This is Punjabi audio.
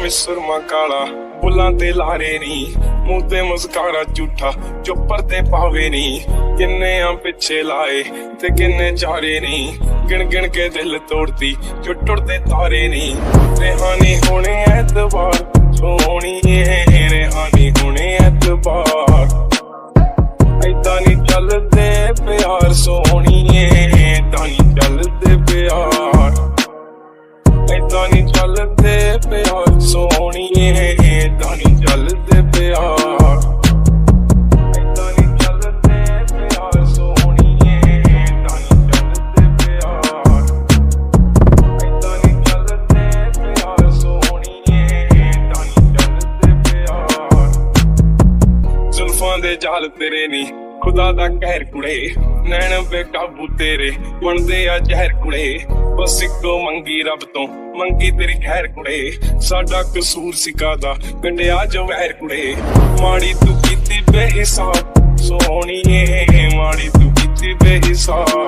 ਵਿੱਚ ਸੁਰਮਾ ਕਾਲਾ, ਬੁੱਲਾਂ ਤੇ ਲਾਰੇ ਨੀ, ਮੂੰਹ ਤੇ ਮੁਸਕਾਰਾ ਝੂਠਾ, ਜੋ ਪਰਦੇ ਪਾਵੇ ਨੀ। ਕਿੰਨੇ ਆ ਪਿੱਛੇ ਲਾਏ ਤੇ ਕਿੰਨੇ ਚਾਰੇ ਨੀ, ਗਿਣ ਗਿਣ ਕੇ ਦਿਲ ਤੋੜਦੀ ਜੋ ਟੁੱਟਦੇ ਤਾਰੇ ਨੀ। ਰਿਹਾਨੀ ਹੋਣੇ ਐਤਵਾਰ ਸੋਹਣੀਏ, ਰਿਹਾਨੀ ਹੋਣੇ ਐਤਵਾਰ, ਏਦਾਂ ਨੀ ਚੱਲਦੇ ਪਿਆਰ ਸੋਹਣੀਏ, ਏਦਾਂ ਨੀ ਚੱਲਦੇ ਪਿਆਰ, ਏਦਾਂ ਨੀ ਚੱਲਦੇ ਪਿਆਰ ਸੋਹਣੀਏ, ਏਦਾਂ ਨੀ ਚੱਲਦੇ ਪਿਆਰ, ਏਦਾਂ ਨੀ ਚੱਲਦੇ ਪਿਆਰ ਸੋਹਣੀਏ, ਏਦਾਂ ਨੀ ਚੱਲਦੇ ਪਿਆਰ, ਏਦਾਂ ਨੀ ਚੱਲਦੇ ਪਿਆਰ ਸੋਹਣੀਏ, ਏਦਾਂ ਨੀ ਚੱਲਦੇ ਪਿਆਰ। ਜ਼ੁਲਫਾਂ ਦੇ ਜਾਲ ਤੇਰੇ ਨੀ, ਖੁਦਾ ਦਾ ਕਹਿਰ ਕੁੜੇ, ਨੈਣ ਬੇਕਾਬੂ ਤੇਰੇ ਬਣਦੇ ਆ ਜ਼ਹਿਰ ਕੁੜੇ। ਬਸ ਇੱਕੋ ਮੰਗੀ ਰੱਬ ਤੋਂ, ਮੰਗੀ ਤੇਰੀ ਖੈਰ ਕੁੜੇ, ਸਾਡਾ ਕਸੂਰ ਸਿਕਾਦਾ ਕੰਡਿਆ ਜੋ ਵਹਿਰ ਕੁੜੇ। ਮਾੜੀ ਤੂੰ ਕੀਤੀ ਬੇਹਿਸਾਬ ਸੋਹਣੀਏ, ਮਾੜੀ ਤੂੰ ਕੀਤੀ ਬੇਹਿਸਾਬ,